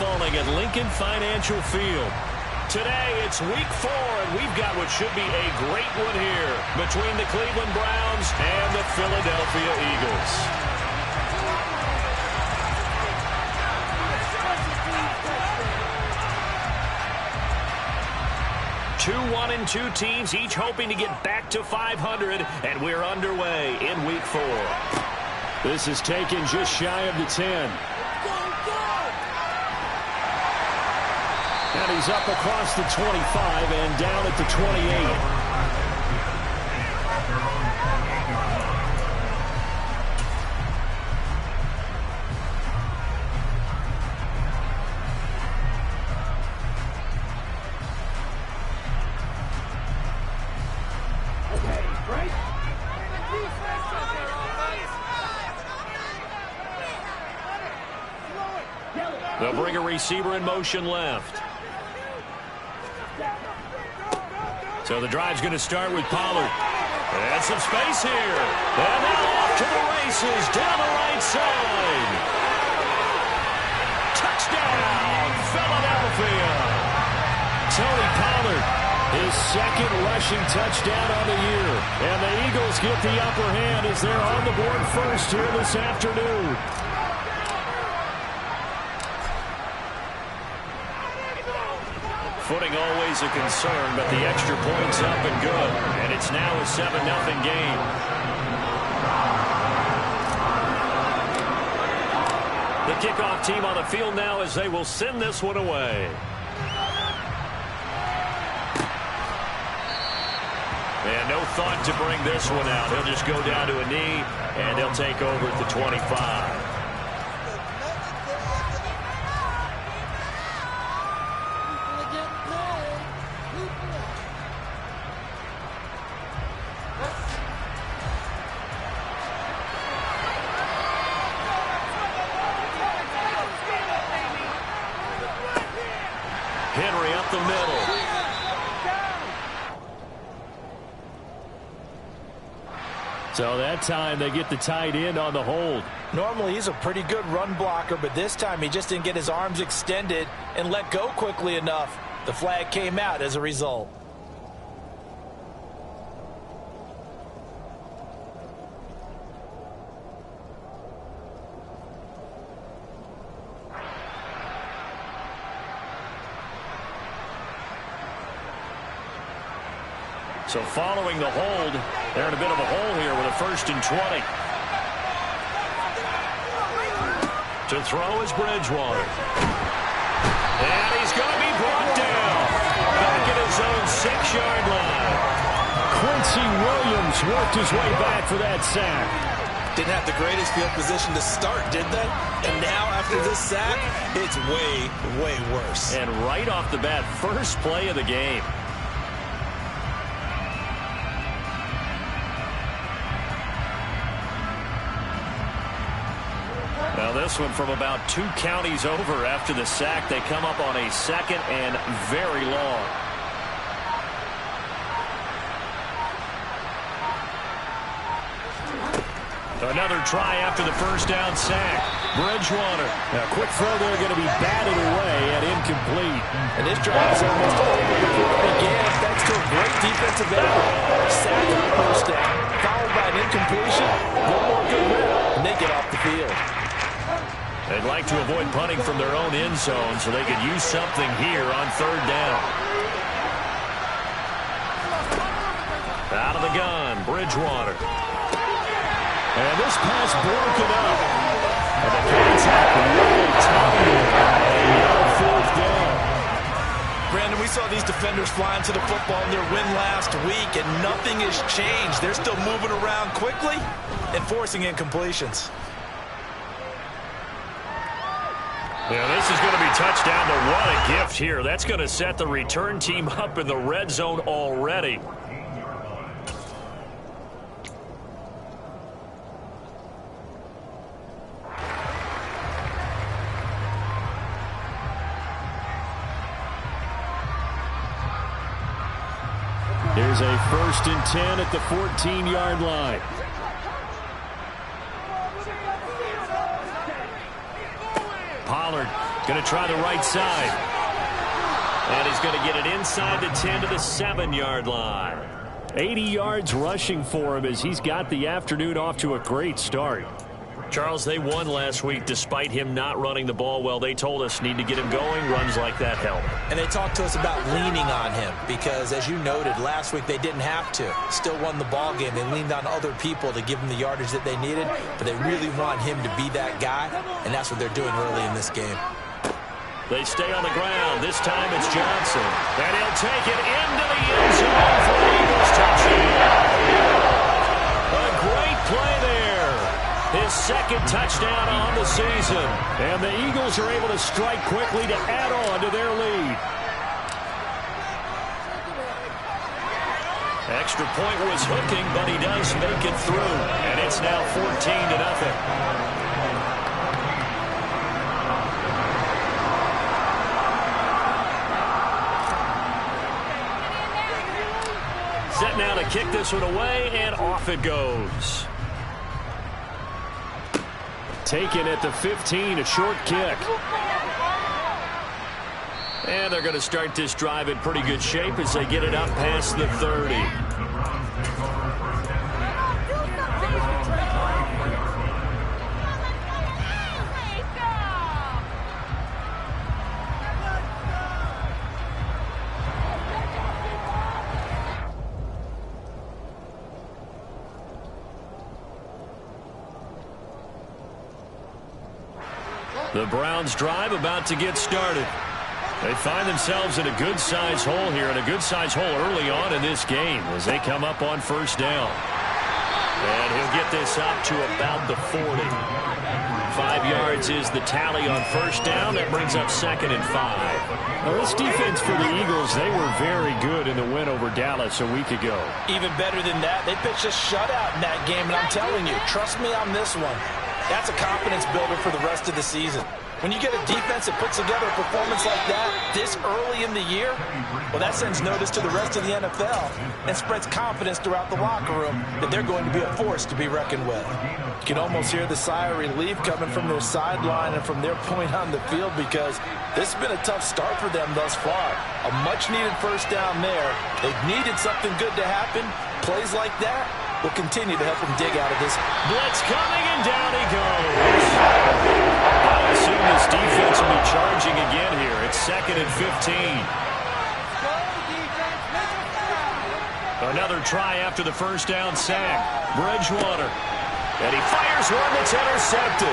falling at Lincoln Financial Field. Today, it's week 4, and we've got what should be a great one here between the Cleveland Browns and the Philadelphia Eagles. 2-1-2 teams, each hoping to get back to 500, and we're underway in week 4. This is taken just shy of the 10. And he's up across the 25 and down at the 28. They'll bring a receiver in motion left. So the drive's going to start with Pollard. And some space here. And now off to the races down the right side. Touchdown, Philadelphia. Tony Pollard, his second rushing touchdown on the year. And the Eagles get the upper hand as they're on the board first here this afternoon. Footing always a concern, but the extra point's up and good. And it's now a 7-0 game. The kickoff team on the field now as they will send this one away. And no thought to bring this one out. He'll just go down to a knee, and he'll take over at the 25. Henry up the middle. So that time they get the tight end on the hold. Normally he's a pretty good run blocker, but this time he just didn't get his arms extended and let go quickly enough. The flag came out as a result. So following the hold, they're in a bit of a hole here with a 1st and 20. To throw is Bridgewater. And he's going to be brought down. Back at his own 6-yard line. Quincy Williams worked his way back for that sack. Didn't have the greatest field position to start, did they? And now after this sack, it's way, way worse. And right off the bat, first play of the game. Now this one from about 2 counties over after the sack. They come up on a 2nd and very long. Another try after the first down sack. Bridgewater. Now quick throw there going to be batted away and incomplete. And this drive is almost over before it began thanks to a great defensive effort. Sack on the first down, followed by an incompletion. One more good rip, and they get off the field. They'd like to avoid punting from their own end zone so they could use something here on 3rd down. Out of the gun, Bridgewater. And this pass broken up. And the contact really tight. And 4th down. Brandon, we saw these defenders flying to the football in their win last week, and nothing has changed. They're still moving around quickly and forcing incompletions. Yeah, this is going to be touchdown, but what a gift here. That's going to set the return team up in the red zone already. Here's a 1st and 10 at the 14-yard line. Pollard Going to try the right side. And he's going to get it inside the 10 to the 7-yard line. 80 yards rushing for him as he's got the afternoon off to a great start. Charles, they won last week despite him not running the ball well. They told us need to get him going. Runs like that help. And they talked to us about leaning on him because, as you noted, last week they didn't have to. Still won the ball game. They leaned on other people to give them the yardage that they needed, but they really want him to be that guy, and that's what they're doing early in this game. They stay on the ground. This time it's Johnson. And he'll take it into the end zone for the Eagles touchdown. A great play there. His second touchdown on the season. And the Eagles are able to strike quickly to add on to their lead. Extra point was hooking, but he does make it through. And it's now 14-0. Set now to kick this one away, and off it goes. Taken at the 15, a short kick. And they're going to start this drive in pretty good shape as they get it up past the 30. The Browns drive about to get started. They find themselves in a good-sized hole here, and a good-sized hole early on in this game as they come up on first down. And he'll get this up to about the 40. 5 yards is the tally on first down. That brings up 2nd and 5. Now, this defense for the Eagles, they were very good in the win over Dallas a week ago. Even better than that, they pitched a shutout in that game, and I'm telling you, trust me on this one. That's a confidence builder for the rest of the season. When you get a defense that puts together a performance like that this early in the year, well, that sends notice to the rest of the NFL and spreads confidence throughout the locker room that they're going to be a force to be reckoned with. You can almost hear the sigh of relief coming from their sideline and from their point on the field because this has been a tough start for them thus far. A much-needed first down there. They've needed something good to happen. Plays like that will continue to help them dig out of this. Blitz coming, and down he goes. I assume this defense will be charging again here. It's 2nd and 15. Another try after the first down sack. Bridgewater. And he fires one that's intercepted.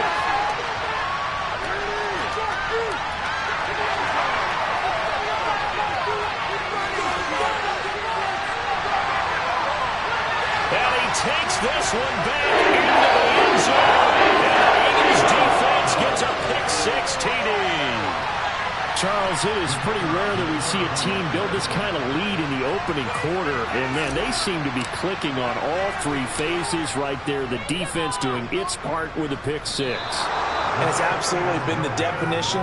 And he takes this one back into the end zone. And the Eagles defense gets a pick-6 TD. Charles, it is pretty rare that we see a team build this kind of lead in the opening quarter. And, man, they seem to be clicking on all three phases right there. The defense doing its part with a pick-6. And it's absolutely been the definition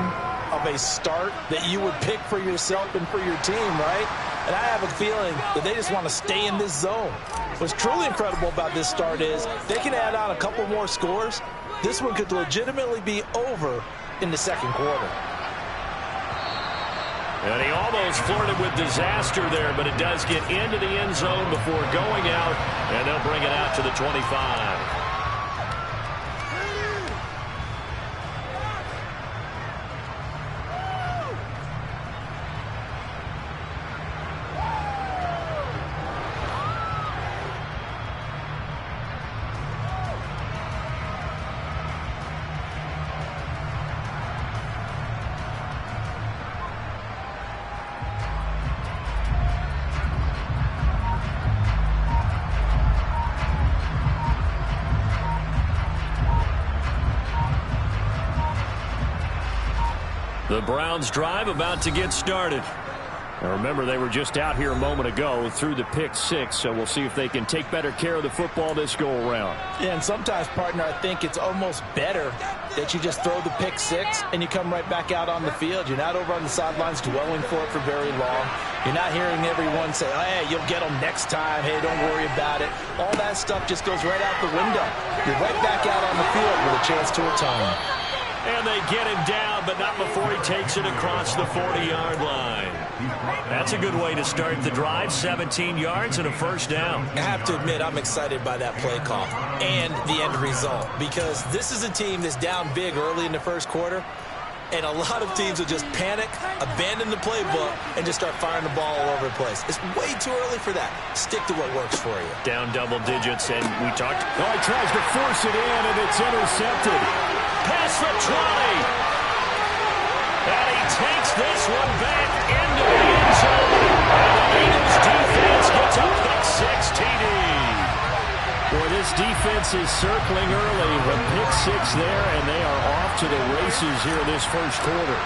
of a start that you would pick for yourself and for your team, right? And I have a feeling that they just want to stay in this zone. What's truly incredible about this start is they can add on a couple more scores. This one could legitimately be over in the second quarter. And he almost flirted with disaster there, but it does get into the end zone before going out, and they'll bring it out to the 25. The Browns drive about to get started. Now remember, they were just out here a moment ago through the pick-6, so we'll see if they can take better care of the football this go-around. Yeah, and sometimes, partner, I think it's almost better that you just throw the pick-6 and you come right back out on the field. You're not over on the sidelines dwelling for it for very long. You're not hearing everyone say, oh, hey, you'll get them next time. Hey, don't worry about it. All that stuff just goes right out the window. You're right back out on the field with a chance to atone. And they get him down but not before he takes it across the 40-yard line. That's a good way to start the drive. 17 yards and a first down. I have to admit, I'm excited by that play call and the end result, because this is a team that's down big early in the first quarter, and a lot of teams will just panic, abandon the playbook, and just start firing the ball all over the place. It's way too early for that. Stick to what works for you. Down double digits, and we talked. Oh, he tries to force it in, and it's intercepted. Past the 20. And he takes this one back into the end zone. And the Eagles defense gets a pick six TD. Boy, this defense is circling early. A pick six there, and they are off to the races here in this first quarter.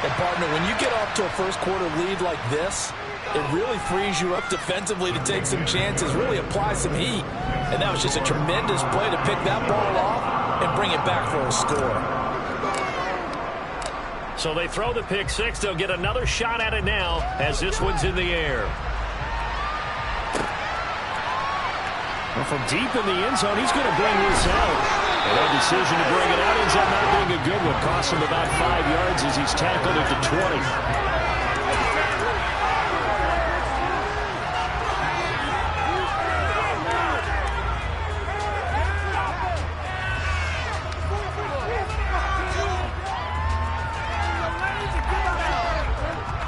And, partner, when you get off to a first quarter lead like this, it really frees you up defensively to take some chances, really apply some heat. And that was just a tremendous play to pick that ball off and bring it back for a score. So they throw the pick six. They'll get another shot at it now as this one's in the air. Well, from deep in the end zone, he's going to bring this out. And that decision to bring it out ends up not being a good one. Costs him about 5 yards as he's tackled at the 20.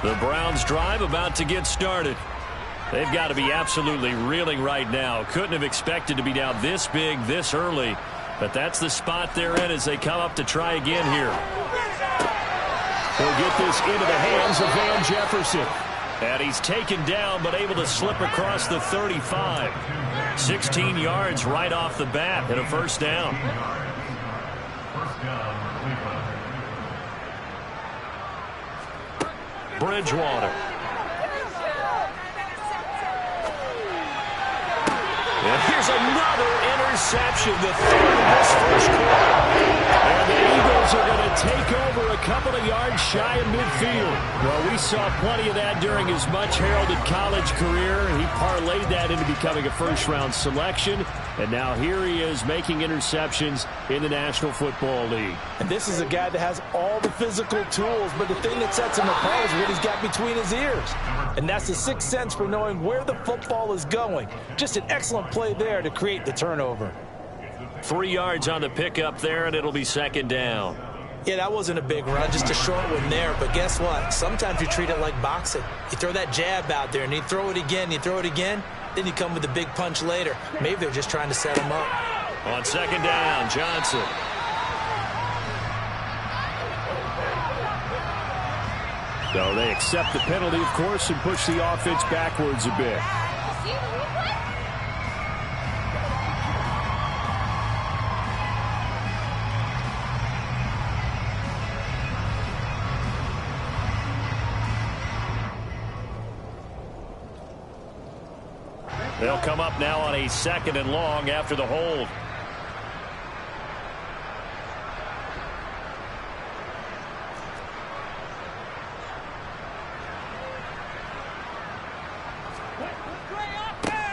The Browns drive about to get started. They've got to be absolutely reeling right now. Couldn't have expected to be down this big, this early. But that's the spot they're in as they come up to try again here. They'll get this into the hands of Van Jefferson. And he's taken down but able to slip across the 35. 16 yards right off the bat and a first down. Bridgewater. And here's another interception, the third of this first quarter. And the Eagles are going to take over a couple of yards shy of midfield. Well, we saw plenty of that during his much-heralded college career. He parlayed that into becoming a first-round selection. And now here he is making interceptions in the National Football League. And this is a guy that has all the physical tools, but the thing that sets him apart is what he's got between his ears. And that's the sixth sense for knowing where the football is going. Just an excellent play there to create the turnover. 3 yards on the pickup there, and it'll be second down. Yeah, that wasn't a big run, just a short one there. But guess what? Sometimes you treat it like boxing. You throw that jab out there, and you throw it again, then you come with a big punch later. Maybe they're just trying to set him up. On second down, Johnson. So they accept the penalty, of course, and push the offense backwards a bit. They'll come up now on a second and long after the hold.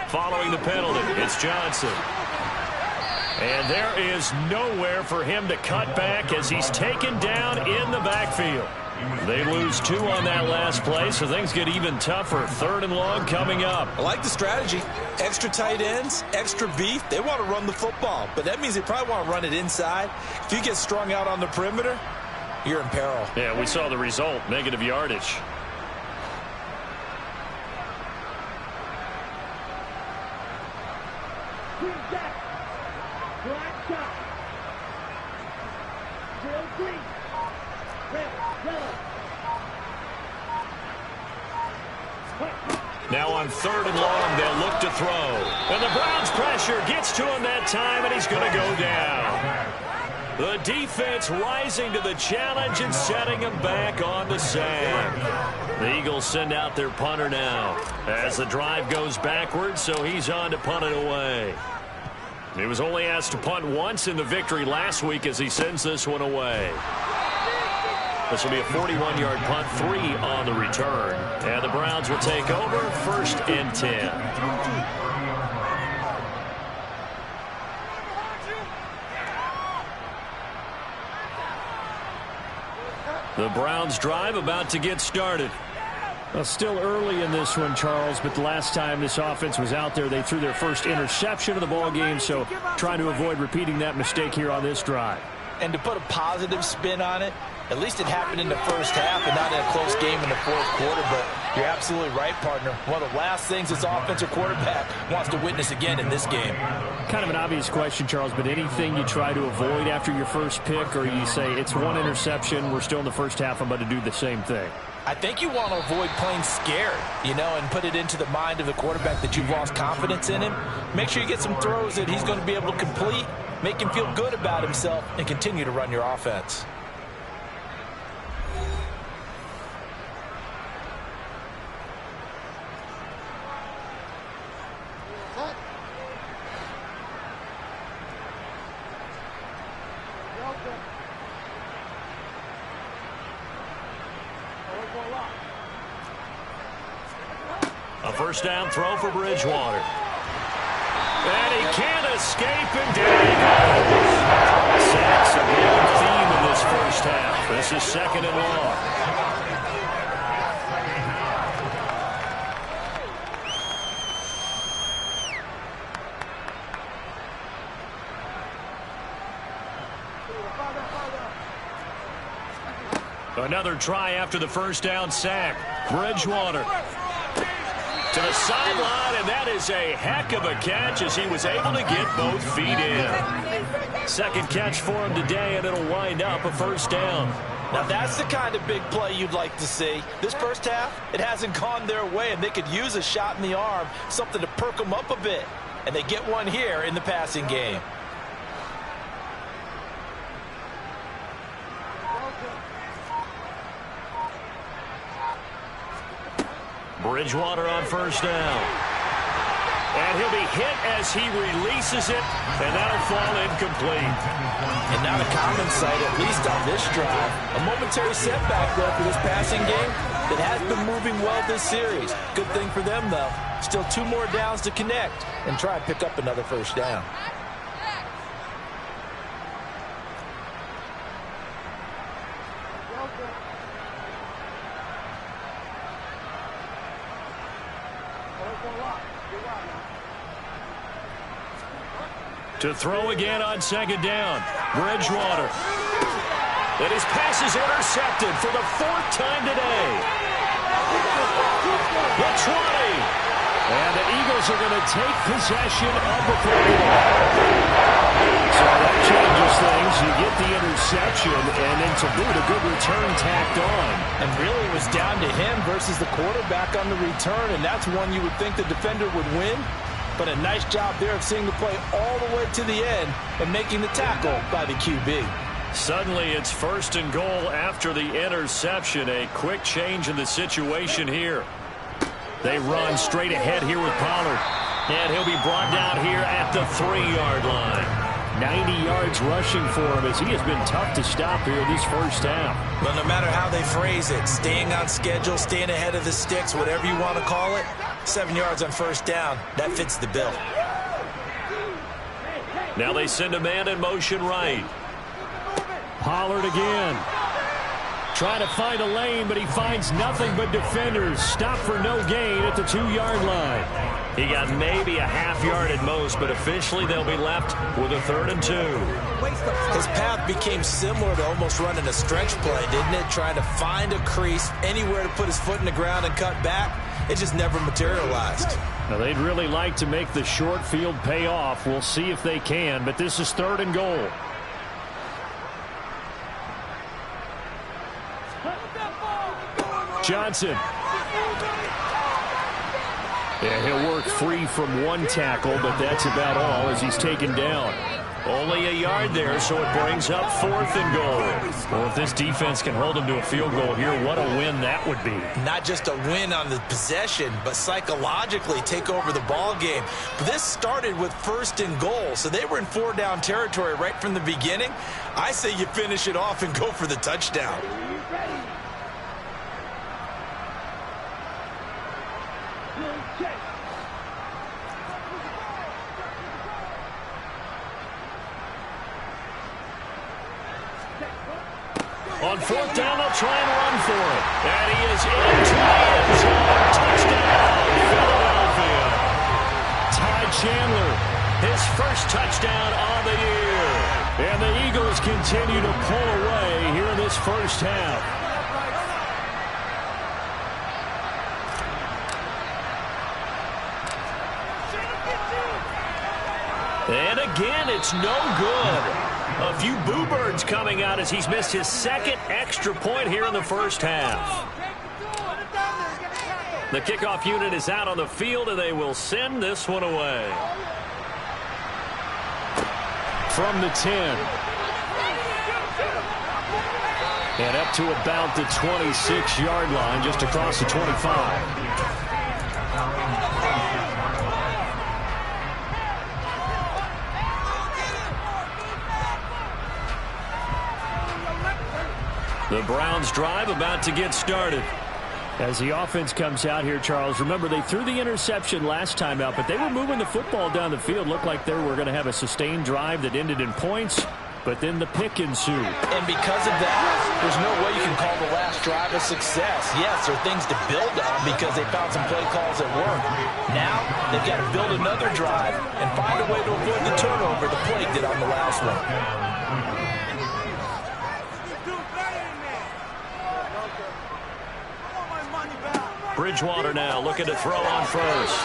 Following the penalty, it's Johnson. And there is nowhere for him to cut back as he's taken down in the backfield. They lose 2 on that last play, so things get even tougher. Third and long coming up. I like the strategy. Extra tight ends, extra beef. They want to run the football, but that means they probably want to run it inside. If you get strung out on the perimeter, you're in peril. Yeah, we saw the result, negative yardage. Now on third and long, they'll look to throw. And the Browns' pressure gets to him that time, and he's going to go down. The defense rising to the challenge and setting him back on the sack. The Eagles send out their punter now as the drive goes backwards, so he's on to punt it away. He was only asked to punt once in the victory last week as he sends this one away. This will be a 41-yard punt, 3 on the return. And the Browns will take over, 1st and 10. The Browns drive about to get started. Well, still early in this one, Charles, but the last time this offense was out there, they threw their first interception of the ball game, so trying to avoid repeating that mistake here on this drive. And to put a positive spin on it, at least it happened in the first half and not in a close game in the fourth quarter. But you're absolutely right, partner. One of the last things this offensive quarterback wants to witness again in this game. Kind of an obvious question, Charles, but anything you try to avoid after your first pick, or you say it's one interception, we're still in the first half, I'm about to do the same thing? I think you want to avoid playing scared, and put it into the mind of the quarterback that you've lost confidence in him. Make sure you get some throws that he's going to be able to complete, make him feel good about himself, and continue to run your offense. A first down throw for Bridgewater. And he can't escape, and down he goes. Sacks a big theme in this first half. This is second and long. Another try after the first down sack. Bridgewater to the sideline, and that is a heck of a catch as he was able to get both feet in. Second catch for him today, and it'll wind up a first down. Now that's the kind of big play you'd like to see. This first half, it hasn't gone their way, and they could use a shot in the arm, something to perk them up a bit. And they get one here in the passing game. Bridgewater on first down. And he'll be hit as he releases it, and that'll fall incomplete. And now the common sight, at least on this drive, a momentary setback, though, for this passing game that has been moving well this series. Good thing for them, though. Still 2 more downs to connect and try and pick up another first down. To throw again on second down. Bridgewater. And his pass is intercepted for the 4th time today. The 20. And the Eagles are going to take possession of the football. So that changes things. You get the interception, and then to boot, a good return tacked on. And really it was down to him versus the quarterback on the return, and that's one you would think the defender would win. But a nice job there of seeing the play all the way to the end and making the tackle by the QB. Suddenly it's first and goal after the interception. A quick change in the situation here. They run straight ahead here with Pollard. And he'll be brought down here at the 3-yard line. 90 yards rushing for him as he has been tough to stop here this first half. But no matter how they phrase it, staying on schedule, staying ahead of the sticks, whatever you want to call it, 7 yards on first down, that fits the bill. Now they send a man in motion right. Pollard again. Trying to find a lane, but he finds nothing but defenders. Stop for no gain at the 2-yard line. He got maybe a half yard at most, but officially they'll be left with a 3rd and 2. His path became similar to almost running a stretch play, didn't it? Trying to find a crease, anywhere to put his foot in the ground and cut back. It just never materialized. Now they'd really like to make the short field pay off. We'll see if they can, but this is 3rd and goal. Johnson. Yeah, he'll work free from one tackle, but that's about all as he's taken down. Only a yard there, so it brings up 4th and goal. Well, if this defense can hold him to a field goal here, what a win that would be. Not just a win on the possession, but psychologically take over the ball game. But this started with 1st and goal, so they were in 4-down territory right from the beginning. I say you finish it off and go for the touchdown. On 4th down, they'll try and run for it. And he is into the end zone. Touchdown, Philadelphia. Ty Chandler, his first touchdown on the year. And the Eagles continue to pull away here in this first half. And again, it's no good. A few boo birds coming out as he's missed his second extra point here in the first half. The kickoff unit is out on the field, and they will send this one away. From the 10. And up to about the 26-yard line, just across the 25. The Browns drive about to get started. As the offense comes out here, Charles, remember they threw the interception last time out, but they were moving the football down the field. Looked like they were going to have a sustained drive that ended in points, but then the pick ensued. And because of that, there's no way you can call the last drive a success. Yes, there are things to build on because they found some play calls that work. Now, they've got to build another drive and find a way to avoid the turnover the play did on the last one. Bridgewater now looking to throw on first.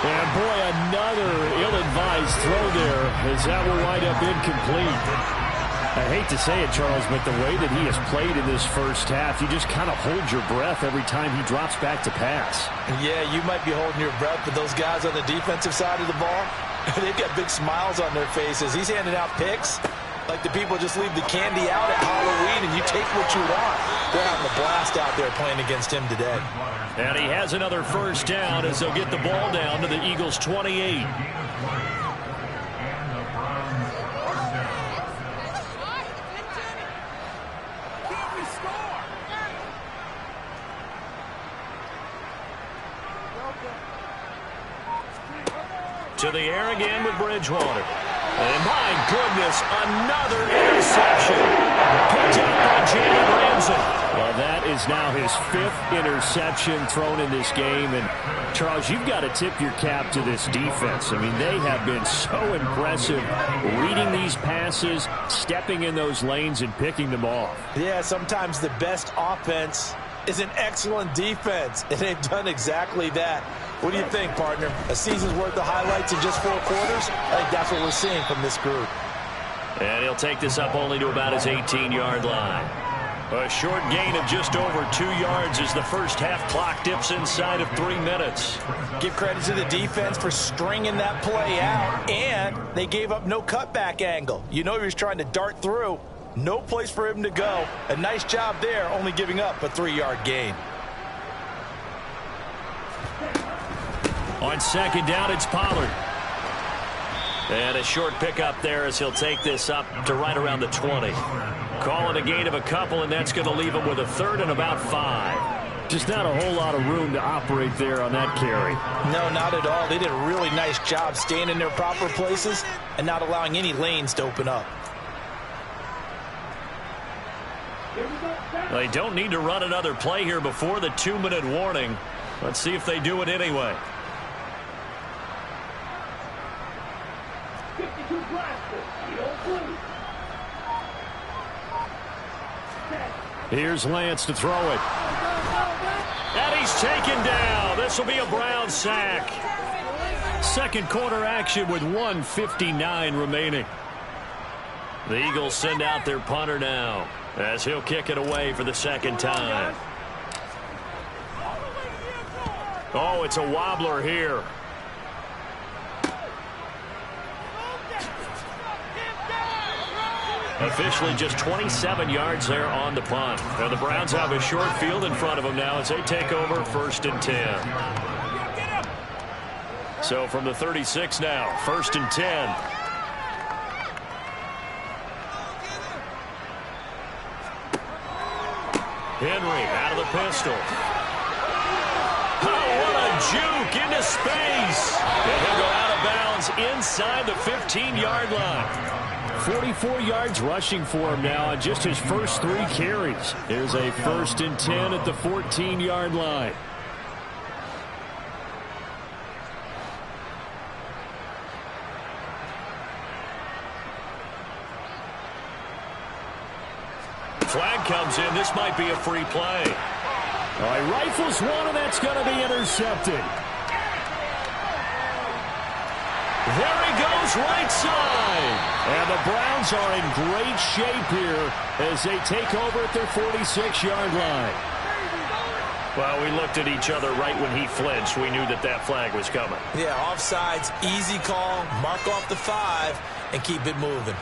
And boy, another ill-advised throw there as that will wind up incomplete. I hate to say it, Charles, but the way that he has played in this first half, you just kind of hold your breath every time he drops back to pass. Yeah, you might be holding your breath, but those guys on the defensive side of the ball, they've got big smiles on their faces. He's handing out picks like the people just leave the candy out at Halloween and you take what you want. They're having a blast out there playing against him today. And he has another first down as they'll get the ball down to the Eagles' 28. To the air again with Bridgewater. And my goodness, another interception. Picked up by Jalen Ramsey. Well, that is now his 5th interception thrown in this game. And, Charles, you've got to tip your cap to this defense. I mean, they have been so impressive reading these passes, stepping in those lanes, and picking them off. Yeah, sometimes the best offense is an excellent defense, and they've done exactly that. What do you think, partner? A season's worth of highlights in just 4 quarters? I think that's what we're seeing from this group. And he'll take this up only to about his 18-yard line. A short gain of just over 2 yards as the first half clock dips inside of 3 minutes. Give credit to the defense for stringing that play out, and they gave up no cutback angle. You know he was trying to dart through. No place for him to go. A nice job there, only giving up a 3-yard gain. On second down, it's Pollard. And a short pickup there as he'll take this up to right around the 20. Call it a gain of a couple, and that's going to leave him with a 3rd and about 5. Just not a whole lot of room to operate there on that carry. No, not at all. They did a really nice job staying in their proper places and not allowing any lanes to open up. They don't need to run another play here before the 2-minute warning. Let's see if they do it anyway. Here's Lance to throw it. And he's taken down. This will be a Brown sack. Second quarter action with 1:59 remaining. The Eagles send out their punter now as he'll kick it away for the second time. Oh, it's a wobbler here. Officially just 27 yards there on the punt. Now the Browns have a short field in front of them now as they take over 1st and 10. So from the 36 now, 1st and 10. Henry out of the pistol. Oh, what a juke into space. And he'll go out of bounds inside the 15-yard line. 44 yards rushing for him now on just his first 3 carries. Here's a 1st and 10 at the 14-yard line. Flag comes in. This might be a free play. All right, rifles one, and that's going to be intercepted. There he goes, right side. And the Browns are in great shape here as they take over at their 46-yard line. Well, we looked at each other right when he flinched. We knew that that flag was coming. Yeah, offsides, easy call, mark off the 5, and keep it moving.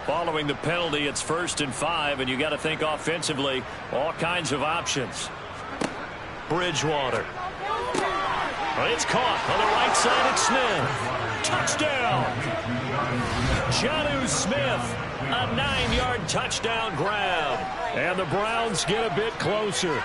Following the penalty, it's 1st and 5, and you got to think offensively, all kinds of options. Bridgewater. It's caught on the right side at Smith. Touchdown. Jonnu Smith, a 9-yard touchdown grab. And the Browns get a bit closer.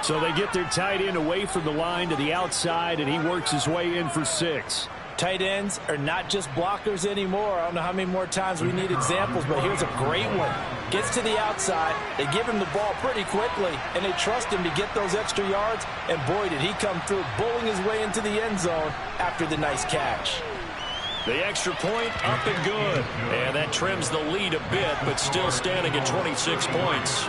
So they get their tight end away from the line to the outside, and he works his way in for 6. Tight ends are not just blockers anymore. I don't know how many more times we need examples, but here's a great one. Gets to the outside, they give him the ball pretty quickly, and they trust him to get those extra yards, and boy, did he come through, bowling his way into the end zone after the nice catch. The extra point up and good. And that trims the lead a bit, but still standing at 26 points.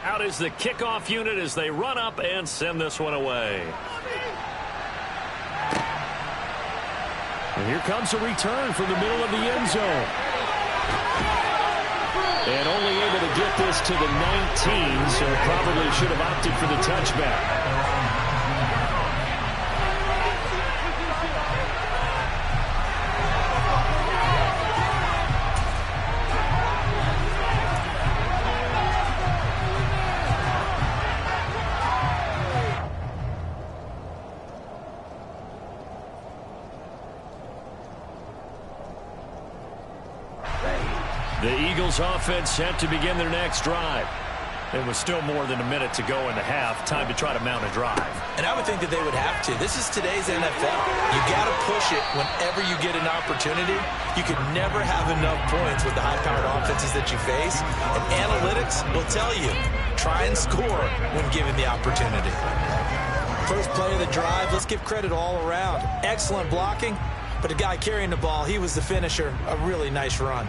Out is the kickoff unit as they run up and send this one away. And here comes a return from the middle of the end zone. And only able to get this to the 19, so probably should have opted for the touchback. The Eagles offense set to begin their next drive. There was still more than a minute to go in the half. Time to try to mount a drive. And I would think that they would have to. This is today's NFL. You got to push it whenever you get an opportunity. You could never have enough points with the high-powered offenses that you face. And analytics will tell you, try and score when given the opportunity. First play of the drive, let's give credit all around. Excellent blocking, but the guy carrying the ball, he was the finisher. A really nice run.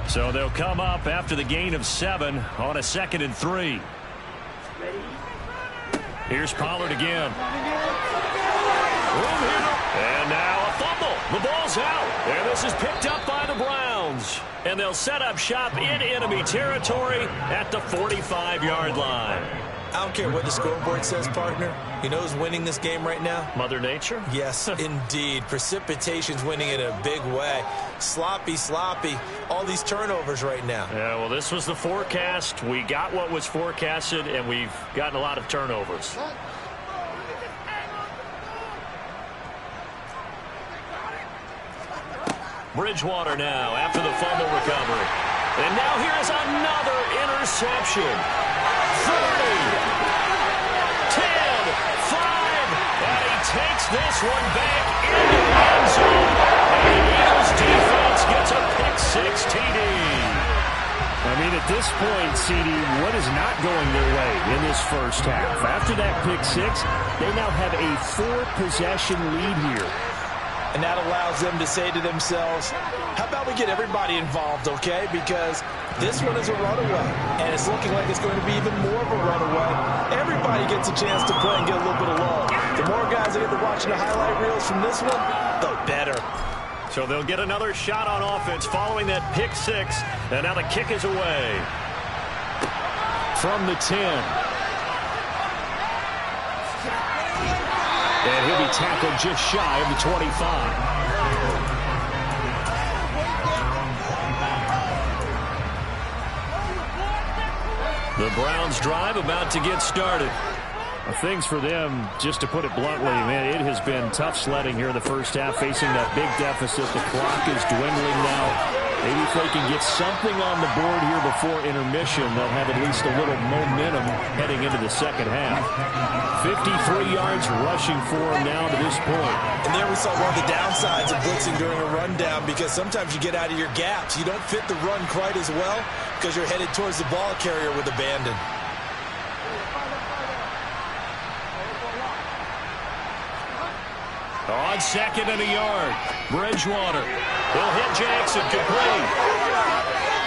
So they'll come up after the gain of 7 on a 2nd and 3. Here's Pollard again. And now a fumble. The ball's out. And this is picked up by the Browns. And they'll set up shop in enemy territory at the 45-yard line. I don't care what the scoreboard says, partner. You know who's winning this game right now? Mother Nature? Yes, indeed. Precipitation's winning in a big way. Sloppy, all these turnovers right now. Yeah, well, this was the forecast. We got what was forecasted, and we've gotten a lot of turnovers. Bridgewater now after the fumble recovery. And now here is another interception. 30, 10, 5, and he takes this one back into the end zone. And the Eagles defense gets a pick-6 TD. I mean, at this point, CD, what is not going their way in this first half? After that pick-6, they now have a 4-possession lead here. And that allows them to say to themselves, how about we get everybody involved, okay? Because this one is a runaway, and it's looking like it's going to be even more of a runaway. Everybody gets a chance to play and get a little bit of love. The more guys that get to watching the highlight reels from this one, the better. So they'll get another shot on offense following that pick-6, and now the kick is away. From the 10. And he'll be tackled just shy of the 25. The Browns drive about to get started. Things for them, just to put it bluntly, man, it has been tough sledding here in the first half, facing that big deficit. The clock is dwindling now. Maybe if they can get something on the board here before intermission, they'll have at least a little momentum heading into the second half. 53 yards rushing for him now to this point. And there we saw one of the downsides of blitzing during a rundown, because sometimes you get out of your gaps. You don't fit the run quite as well because you're headed towards the ball carrier with abandon. On second and a yard, Bridgewater. He'll hit Jackson, complete.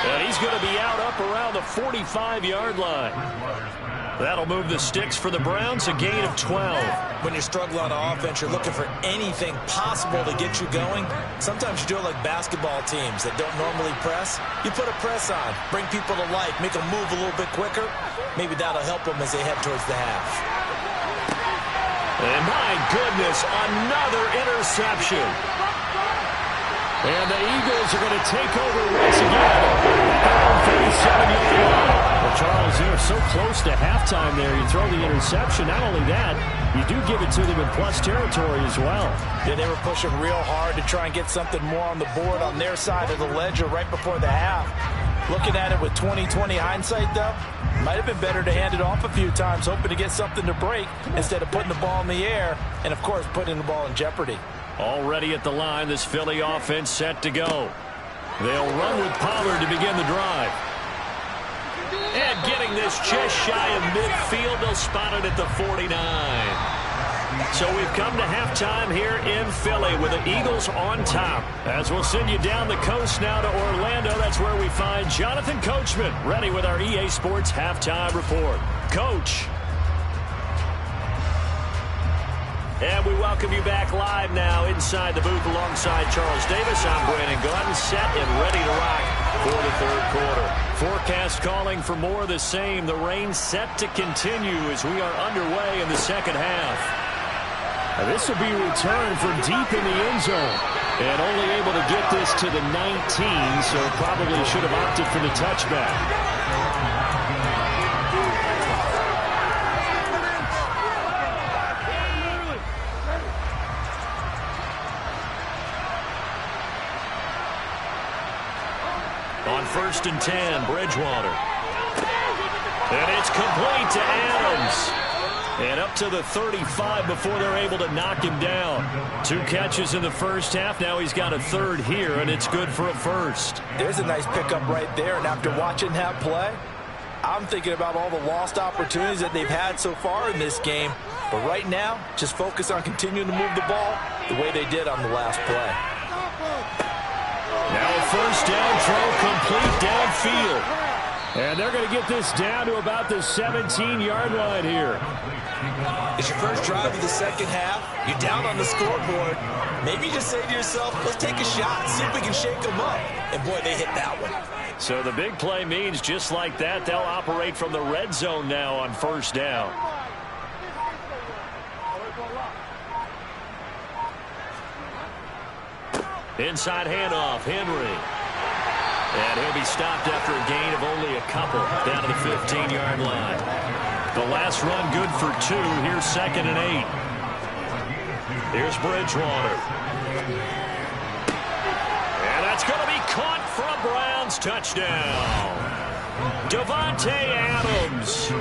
And he's going to be out up around the 45-yard line. That'll move the sticks for the Browns, a gain of 12. When you struggle on offense, you're looking for anything possible to get you going. Sometimes you do it like basketball teams that don't normally press. You put a press on, bring people to life, make them move a little bit quicker. Maybe that'll help them as they head towards the half. And my goodness, another interception. And the Eagles are going to take over once again at their own 37-yard line. Well, Charles, they're so close to halftime there. You throw the interception. Not only that, you do give it to them in plus territory as well. Yeah, they were pushing real hard to try and get something more on the board on their side of the ledger right before the half. Looking at it with 20/20 hindsight, though, might have been better to hand it off a few times, hoping to get something to break instead of putting the ball in the air and, of course, putting the ball in jeopardy. Already at the line, this Philly offense set to go. They'll run with Pollard to begin the drive. And getting this just shy of midfield, they'll spot it at the 49. So we've come to halftime here in Philly with the Eagles on top. As we'll send you down the coast now to Orlando, that's where we find Jonathan Coachman ready with our EA Sports Halftime Report. Coach. And we welcome you back live now inside the booth alongside Charles Davis. I'm Brandon Gunn, set and ready to rock for the third quarter. Forecast calling for more of the same. The rain set to continue as we are underway in the second half. This will be returned from deep in the end zone. And only able to get this to the 19, so probably should have opted for the touchback. On 1st and 10, Bridgewater. And it's complete to Adams. And up to the 35 before they're able to knock him down. 2 catches in the first half. Now he's got a third here, and it's good for a first. There's a nice pickup right there. And after watching that play, I'm thinking about all the lost opportunities that they've had so far in this game. But right now, just focus on continuing to move the ball the way they did on the last play. Now a first down throw complete downfield. And they're going to get this down to about the 17-yard line here. It's your first drive of the second half. You're down on the scoreboard. Maybe you just say to yourself, let's take a shot, see if we can shake them up. And, boy, they hit that one. So the big play means just like that, they'll operate from the red zone now on first down. Inside handoff, Henry. And he'll be stopped after a gain of only a couple down to the 15-yard line. The last run good for 2. Here's 2nd and 8. Here's Bridgewater. And that's going to be caught for a Browns touchdown. Davante Adams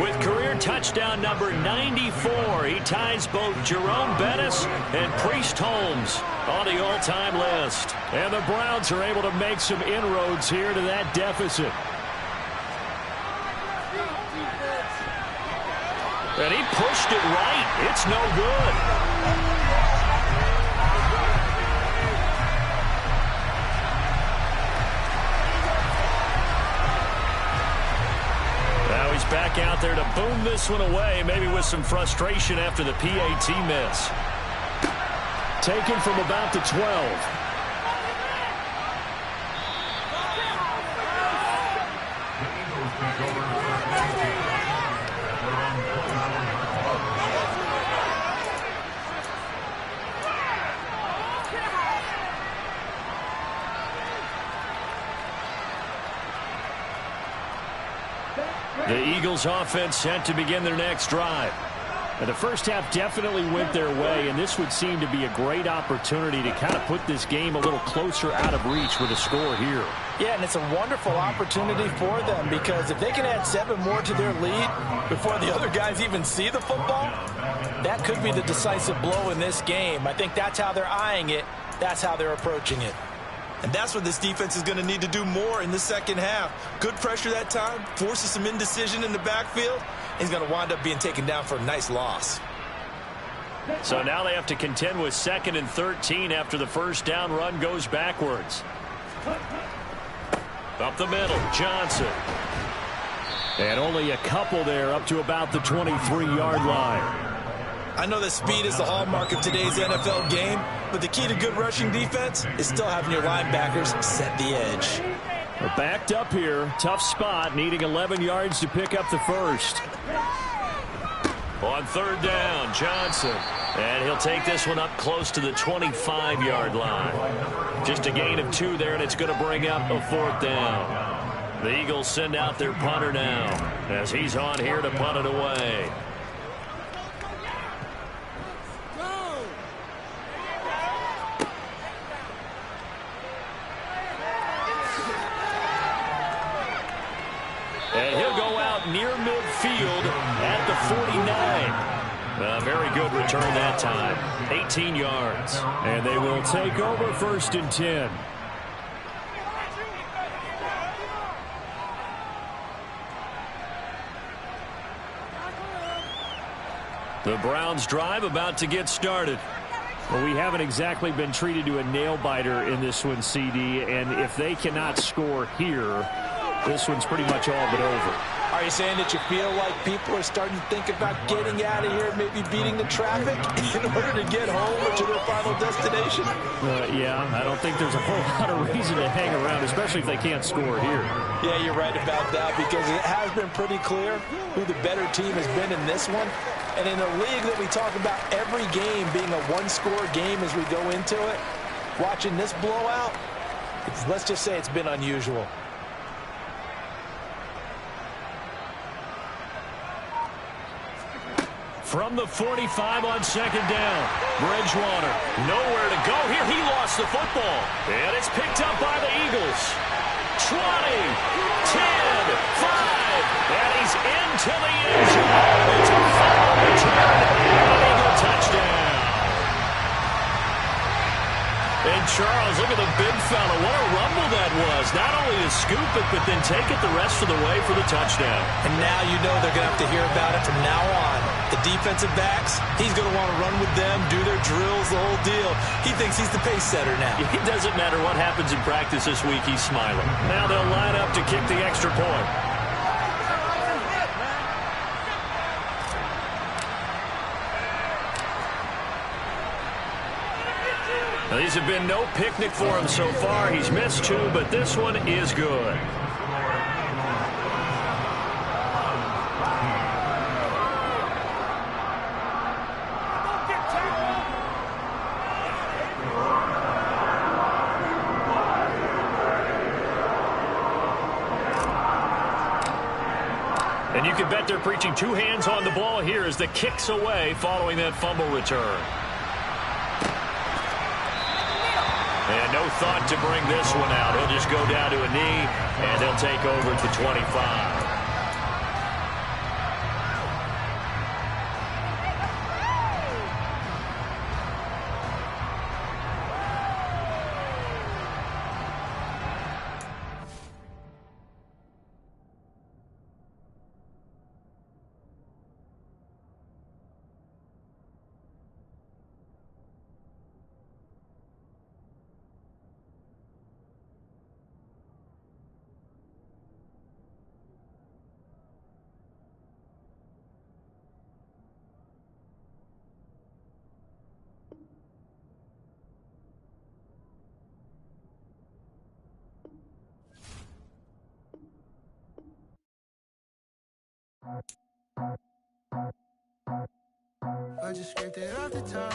with career touchdown number 94. He ties both Jerome Bettis and Priest Holmes on the all-time list. And the Browns are able to make some inroads here to that deficit. And he pushed it right. It's no good. Now he's back out there to boom this one away, maybe with some frustration after the PAT miss. Taken from about the 12. The Eagles offense set to begin their next drive. And the first half definitely went their way, and this would seem to be a great opportunity to kind of put this game a little closer out of reach with a score here. Yeah, and it's a wonderful opportunity for them because if they can add 7 more to their lead before the other guys even see the football, that could be the decisive blow in this game. I think that's how they're eyeing it. That's how they're approaching it. And that's what this defense is going to need to do more in the second half. Good pressure that time, forces some indecision in the backfield. He's going to wind up being taken down for a nice loss. So now they have to contend with 2nd and 13 after the first down run goes backwards. Up the middle, Johnson. And only a couple there up to about the 23-yard line. I know that speed is the hallmark of today's NFL game, but the key to good rushing defense is still having your linebackers set the edge. We're backed up here. Tough spot, needing 11 yards to pick up the first. On 3rd down, Johnson. And he'll take this one up close to the 25-yard line. Just a gain of 2 there, and it's going to bring up a 4th down. The Eagles send out their punter now as he's on here to punt it away. And he'll go out near midfield at the 49. A very good return that time. 18 yards. And they will take over 1st and 10. The Browns drive about to get started. Well, we haven't exactly been treated to a nail-biter in this one, CD. And if they cannot score here, this one's pretty much all but over. Are you saying that you feel like people are starting to think about getting out of here, maybe beating the traffic in order to get home or to their final destination? Yeah, I don't think there's a whole lot of reason to hang around, especially if they can't score here. Yeah, you're right about that because it has been pretty clear who the better team has been in this one. And in a league that we talk about every game being a one-score game as we go into it, watching this blowout, let's just say it's been unusual. From the 45 on 2nd down. Bridgewater, nowhere to go here. He lost the football. And it's picked up by the Eagles. 20, 10, 5, and he's into the end zone. It's a fumble return and an Eagle touchdown. And Charles, look at the big fella. What a rumble that was. Not only to scoop it, but then take it the rest of the way for the touchdown. And now you know they're going to have to hear about it from now on. The defensive backs, he's going to want to run with them, do their drills, the whole deal. He thinks he's the pace setter now. It doesn't matter what happens in practice this week, he's smiling. Now they'll line up to kick the extra point. Now, these have been no picnic for him so far. He's missed 2, but this one is good. And you can bet they're preaching 2 hands on the ball here as the kick's away following that fumble return. And no thought to bring this one out. He'll just go down to a knee, and he'll take over at the 25. I just scraped it off the top.